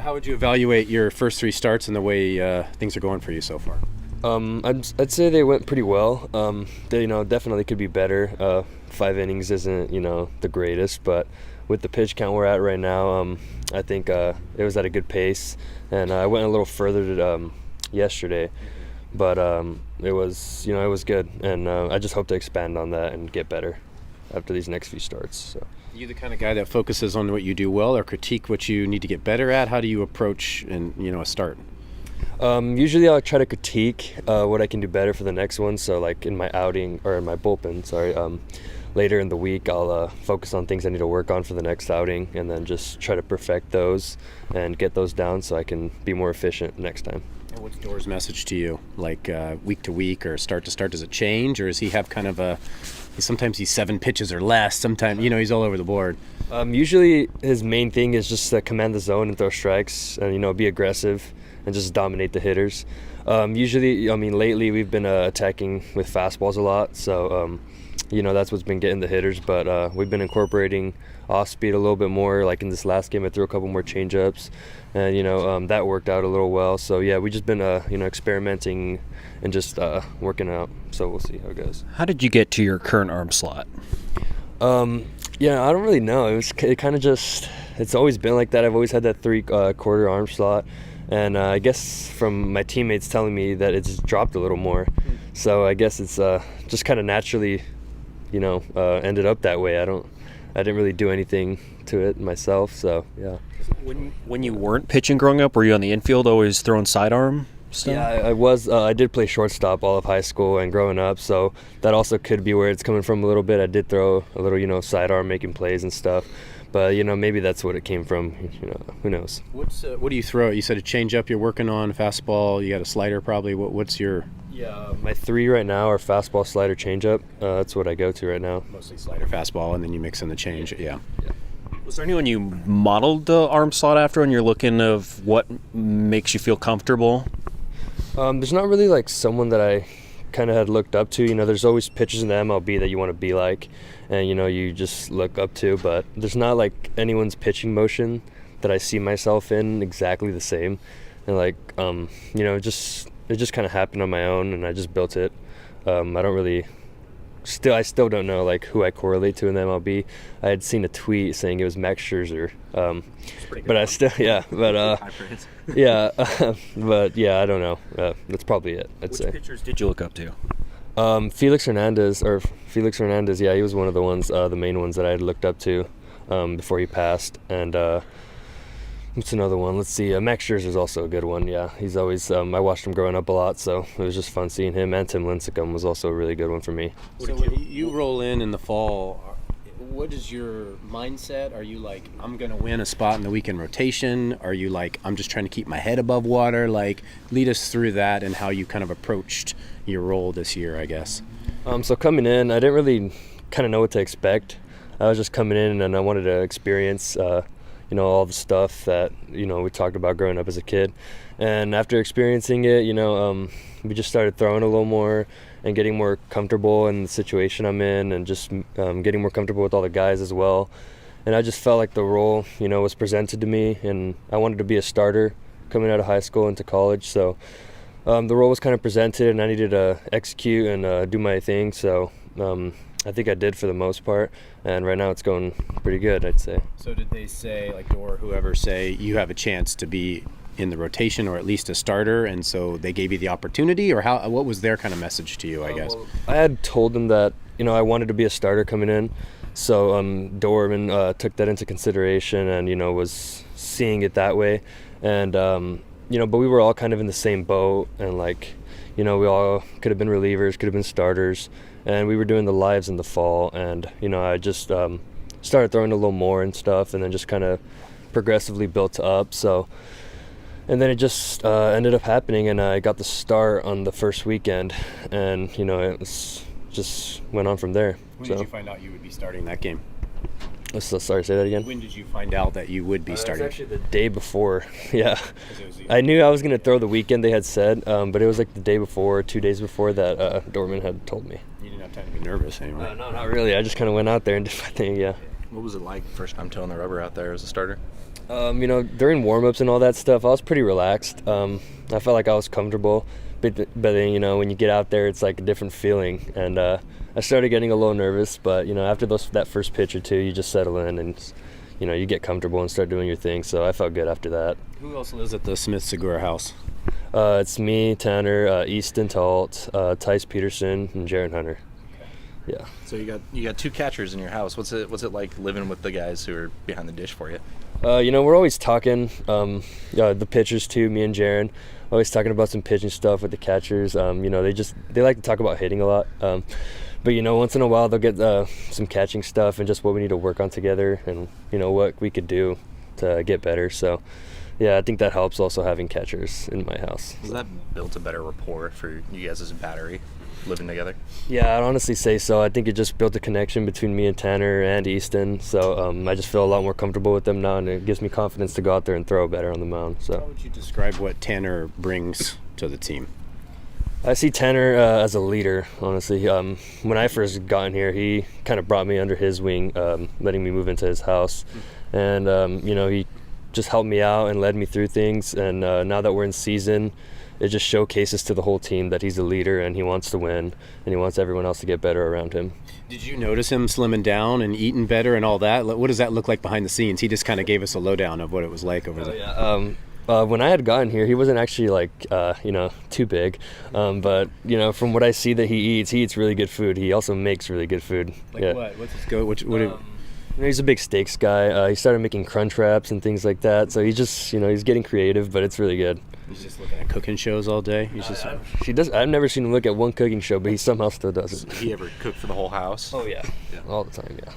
How would you evaluate your first 3 starts and the way things are going for you so far? I'd say they went pretty well. They definitely could be better. 5 innings isn't the greatest, but with the pitch count we're at right now, I think it was at a good pace, and I went a little further yesterday, but it was good, and I just hope to expand on that and get better after these next few starts. So. Are you the kind of guy that focuses on what you do well, or critique what you need to get better at? How do you approach a start? Usually I'll try to critique what I can do better for the next one. So like in my outing or in my bullpen, later in the week I'll focus on things I need to work on for the next outing, and then just try to perfect those and get those down so I can be more efficient next time. And what's Doer's message to you? Like week to week or start to start, does it change, or does he have kind of sometimes he's 7 pitches or less, sometimes he's all over the board? Usually his main thing is just to command the zone and throw strikes and be aggressive and just dominate the hitters. Lately we've been attacking with fastballs a lot, so that's what's been getting the hitters, but we've been incorporating off speed a little bit more. Like in this last game I threw a couple more changeups, and that worked out a little well. So yeah, we've just been experimenting and just working out, so we'll see how it goes. How did you get to your current arm slot? I don't really know. It kind of just, it's always been like that. I've always had that 3/4 arm slot, and I guess from my teammates telling me that it's dropped a little more. So I guess it's just kind of naturally ended up that way. I didn't really do anything to it myself, so yeah. When you weren't pitching growing up, were you on the infield always throwing sidearm stuff? Yeah, I was. I did play shortstop all of high school and growing up, so that also could be where it's coming from a little bit. I did throw a little, sidearm, making plays and stuff, but maybe that's what it came from. Who knows? What do you throw? You said a changeup you're working on, fastball. You got a slider probably. What's your? Yeah, my 3 right now are fastball, slider, changeup. That's what I go to right now. Mostly slider, fastball, and then you mix in the change. Yeah. Was there anyone you modeled the arm slot after when you're looking of what makes you feel comfortable? There's not really like someone that I kind of had looked up to. There's always pitchers in the MLB that you want to be like, and you just look up to, but there's not like anyone's pitching motion that I see myself in exactly the same. And like it just kind of happened on my own, and I just built it. I still don't know like who I correlate to in the MLB. I had seen a tweet saying it was Max Scherzer, but I still but yeah, I don't know. That's probably it. I'd say. Which pitchers did you look up to? Felix Hernandez. Yeah, he was one of the ones, the main ones that I had looked up to before he passed. And what's another one? Let's see. Max Scherzer is also a good one. Yeah, he's always. I watched him growing up a lot, so it was just fun seeing him. And Tim Lincecum was also a really good one for me. So when you roll in the fall, what is your mindset? Are you like, I'm going to win a spot in the weekend rotation? Are you like, I'm just trying to keep my head above water? Like, lead us through that and how you kind of approached your role this year, I guess. So coming in, I didn't really kind of know what to expect. I was just coming in and I wanted to experience all the stuff that we talked about growing up as a kid, and after experiencing it, we just started throwing a little more and getting more comfortable in the situation I'm in, and just getting more comfortable with all the guys as well. And I just felt like the role was presented to me, and I wanted to be a starter coming out of high school into college, so the role was kind of presented, and I needed to execute and do my thing. So I think I did for the most part, and right now it's going pretty good, I'd say. So did they say, like, or whoever say, you have a chance to be in the rotation or at least a starter, and so they gave you the opportunity, or what was their kind of message to you, I guess? Well, I had told them that, I wanted to be a starter coming in, so Dorman took that into consideration and, was seeing it that way, and, but we were all kind of in the same boat, and like, we all could have been relievers, could have been starters, and we were doing the lives in the fall, and I just started throwing a little more and stuff, and then just kind of progressively built up. So, and then it just ended up happening, and I got the start on the first weekend, and it was just went on from there. When did you find out you would be starting that game? Sorry, say that again. When did you find out that you would be starting? It was actually the day before. Yeah, I knew I was going to throw the weekend they had said, but it was like the day before, 2 days before that Dorman had told me. You didn't have time to be nervous anymore. No, not really. I just kind of went out there and did my thing. Yeah. What was it like first time towing the rubber out there as a starter? During warm-ups and all that stuff, I was pretty relaxed. I felt like I was comfortable, but then, when you get out there, it's like a different feeling. And I started getting a little nervous, but, after that first pitch or two, you just settle in and, you get comfortable and start doing your thing. So I felt good after that. Who else lives at the Smith Segura house? It's me, Tanner, Easton Talt, Tice Peterson, and Jaron Hunter. Yeah. So you got 2 catchers in your house. What's it like living with the guys who are behind the dish for you? We're always talking. The pitchers too, me and Jaron, always talking about some pitching stuff with the catchers. They like to talk about hitting a lot. But once in a while they'll get some catching stuff and just what we need to work on together, and what we could do to get better. So, yeah, I think that helps also having catchers in my house. Has that built a better rapport for you guys as a battery living together? Yeah, I'd honestly say so. I think it just built a connection between me and Tanner and Easton. So I just feel a lot more comfortable with them now, and it gives me confidence to go out there and throw better on the mound. So, how would you describe what Tanner brings to the team? I see Tanner as a leader, honestly. When I first got in here, he kind of brought me under his wing, letting me move into his house. And, he just helped me out and led me through things. And now that we're in season, it just showcases to the whole team that he's a leader and he wants to win and he wants everyone else to get better around him. Did you notice him slimming down and eating better and all that? What does that look like behind the scenes? He just kind of gave us a lowdown of what it was like over there. Yeah. When I had gotten here, he wasn't actually too big, but from what I see that he eats really good food. He also makes really good food. Like what? What's his go? He's a big steaks guy. He started making crunch wraps and things like that. So he's just he's getting creative, but it's really good. He's just looking at cooking shows all day. I've never seen him look at one cooking show, but he somehow still does it. Does he ever cook for the whole house? Oh yeah, all the time. Yeah.